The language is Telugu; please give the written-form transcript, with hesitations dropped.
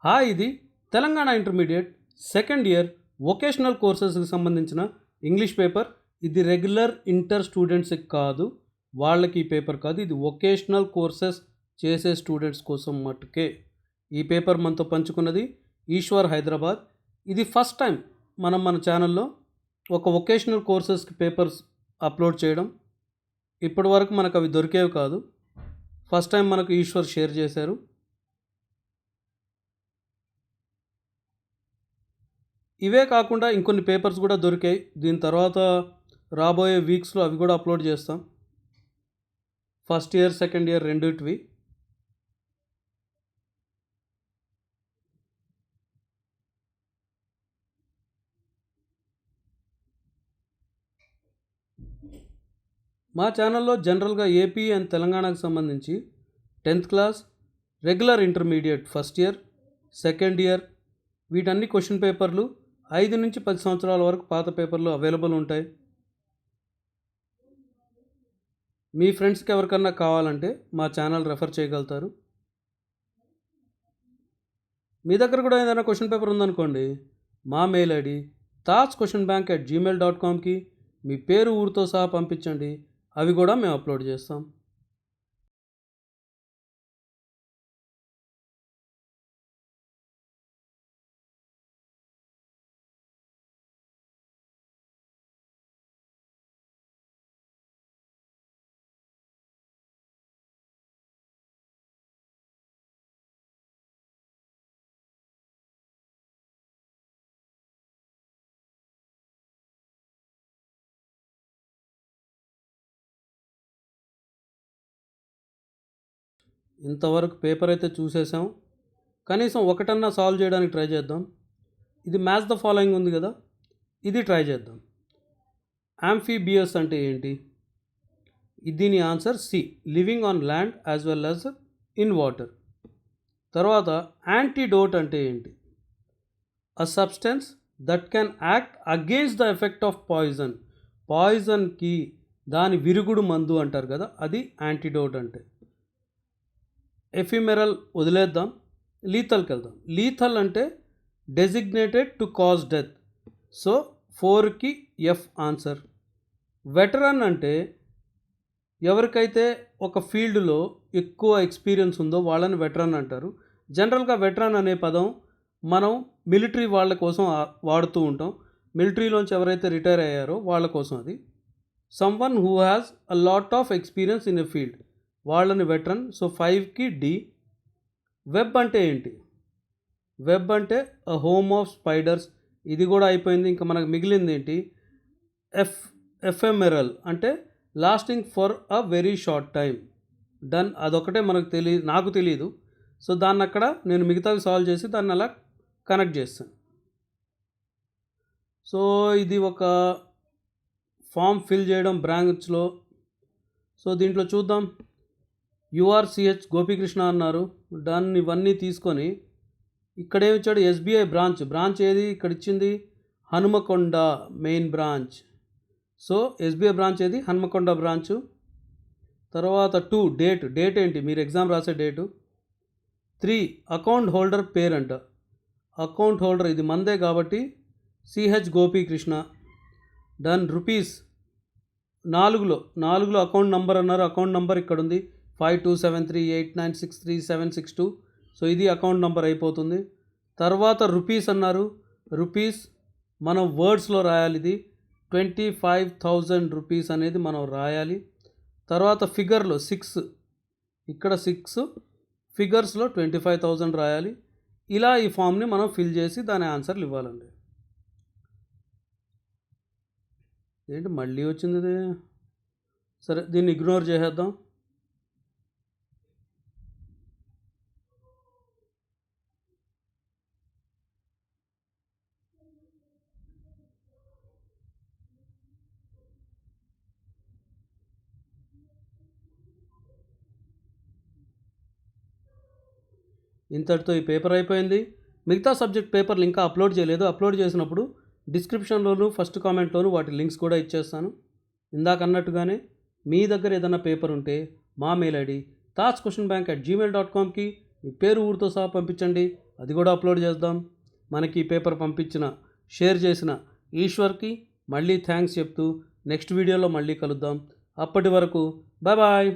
హాయ్, ఇది Telangana intermediate second year vocational కోర్సెస్కి సంబంధించిన ఇంగ్లీష్ పేపర్. ఇది రెగ్యులర్ ఇంటర్ స్టూడెంట్స్కి కాదు, వాళ్ళకి ఈ పేపర్ కాదు. ఇది వొకేషనల్ కోర్సెస్ చేసే స్టూడెంట్స్ కోసం మట్టుకే ఈ పేపర్ మనతో పంచుకున్నది ఈశ్వర్ హైదరాబాద్. ఇది ఫస్ట్ టైం మన ఛానల్లో ఒక వొకేషనల్ కోర్సెస్కి పేపర్స్ అప్లోడ్ చేయడం. ఇప్పటి వరకు మనకు అవి దొరికేవి కాదు. ఫస్ట్ టైం మనకు ఈశ్వర్ షేర్ చేశారు. ఇవే కాకుండా ఇంకొన్ని పేపర్స్ కూడా దొరికాయి. దీని తర్వాత రాబోయే వీక్స్లో అవి కూడా అప్లోడ్ చేస్తాం. ఫస్ట్ ఇయర్ సెకండ్ ఇయర్ రెండిటివి. మా ఛానల్లో జనరల్గా ఏపీ అండ్ తెలంగాణకు సంబంధించి 10th class, regular intermediate first year, second year వీటన్ని క్వశ్చన్ పేపర్లు 5 నుంచి 10 సంవత్సరాల వరకు పాత పేపర్లు అవైలబుల్ ఉంటాయి. మీ ఫ్రెండ్స్కి ఎవరికన్నా కావాలంటే మా ఛానల్ రెఫర్ చేయగలుగుతారు. మీ దగ్గర కూడా ఏదైనా క్వశ్చన్ పేపర్ ఉందనుకోండి, మా మెయిల్ ఐడి thoughtsquestionbank@gmail.comకి మీ పేరు ఊరితో సహా పంపించండి. అవి కూడా మేము అప్లోడ్ చేస్తాం. ఇంతవరకు పేపర్ అయితే చూసేసాం. కనీసం ఒకటన్నా సాల్వ్ చేయడానికి ట్రై చేద్దాం. ఇది మ్యాచ్ ద ఫాలోయింగ్ ఉంది కదా, ఇది ట్రై చేద్దాం. యాంఫీబియస్ అంటే ఏంటి? దీని answer C, living on land as well as in water. తర్వాత యాంటీడోట్ అంటే ఏంటి? A substance that can act against the effect of poison. పాయిజన్కి దాని విరుగుడు మందు అంటారు కదా, అది యాంటీడోట్ అంటే. ఎఫిమెరల్ వదిలేద్దాం, లీథల్కి వెళ్దాం. లీథల్ అంటే designated to cause death. So 4కి ఎఫ్ ఆన్సర్. వెటరన్ అంటే ఎవరికైతే ఒక ఫీల్డ్లో ఎక్కువ ఎక్స్పీరియన్స్ ఉందో వాళ్ళని వెటరన్ అంటారు. జనరల్గా వెటరన్ అనే పదం మనం మిలిటరీ వాళ్ళ కోసం వాడుతూ ఉంటాం. మిలిటరీలోంచి ఎవరైతే రిటైర్ అయ్యారో వాళ్ళ కోసం అది. Someone who has a lot of experience in a field, వాళ్ళని వెటరన్. సో 5కి డి. వెబ్ అంటే ఏంటి? వెబ్ అంటే అ హోమ్ ఆఫ్ స్పైడర్స్. ఇది కూడా అయిపోయింది. ఇంకా మనకు మిగిలింది ఏంటి? ఎఫెమెరల్ అంటే lasting for a very short time. Done. అదొకటే నాకు తెలియదు. సో దాన్ని అక్కడ నేను మిగతావి సాల్వ్ చేసి దాన్ని అలా కనెక్ట్ చేస్తాను. సో ఇది ఒక ఫామ్ ఫిల్ చేయడం బ్రాంచ్లో. సో దీంట్లో చూద్దాం. యుఆర్సిహెచ్ గోపీకృష్ణ అన్నారు. దాన్ని ఇవన్నీ తీసుకొని ఇక్కడ ఏమిచ్చాడు? ఎస్బీఐ బ్రాంచ్ ఏది ఇక్కడ ఇచ్చింది? Hanumakonda main branch. So SBI branch ఏది? హనుమకొండ బ్రాంచు. తర్వాత 2 డేట్ ఏంటి? మీరు ఎగ్జామ్ రాసే డేటు. 3 అకౌంట్ హోల్డర్ పేరంట. అకౌంట్ హోల్డర్ ఇది మందే కాబట్టి సిహెచ్ గోపీకృష్ణ. డన్. రూపీస్ 4లో అకౌంట్ నంబర్ అన్నారు. అకౌంట్ నంబర్ ఇక్కడ ఉంది, 527389636762. సో ఇది అకౌంట్ నంబర్ అయిపోతుంది. తర్వాత రూపీస్ అన్నారు. రూపీస్ మనం వర్డ్స్లో రాయాలి. ఇది 25,000 రూపీస్ అనేది మనం రాయాలి. తర్వాత ఫిగర్లో 6, ఇక్కడ 6, ఫిగర్స్లో 25,000 రాయాలి. ఇలా ఈ ఫామ్ని మనం ఫిల్ చేసి దాని ఆన్సర్లు ఇవ్వాలండి. ఏంటి మళ్ళీ వచ్చింది ఇది? సరే దీన్ని ఇగ్నోర్ చేసేద్దాం. ఇంతటితో ఈ పేపర్ అయిపోయింది. మిగతా సబ్జెక్ట్ పేపర్లు ఇంకా అప్లోడ్ చేయలేదు. అప్లోడ్ చేసినప్పుడు డిస్క్రిప్షన్లోను ఫస్ట్ కామెంట్లోను వాటి లింక్స్ కూడా ఇచ్చేస్తాను. ఇందాక అన్నట్టుగానే మీ దగ్గర ఏదైనా పేపర్ ఉంటే మా మెయిల్ ఐడి thoughtsquestionbank@gmail.comకి మీ పేరు ఊరితో సహా పంపించండి. అది కూడా అప్లోడ్ చేద్దాం. మనకి ఈ పేపర్ పంపించిన షేర్ చేసిన ఈశ్వర్కి మళ్ళీ థ్యాంక్స్ చెప్తూ నెక్స్ట్ వీడియోలో మళ్ళీ కలుద్దాం. అప్పటి వరకు బాయ్ బాయ్.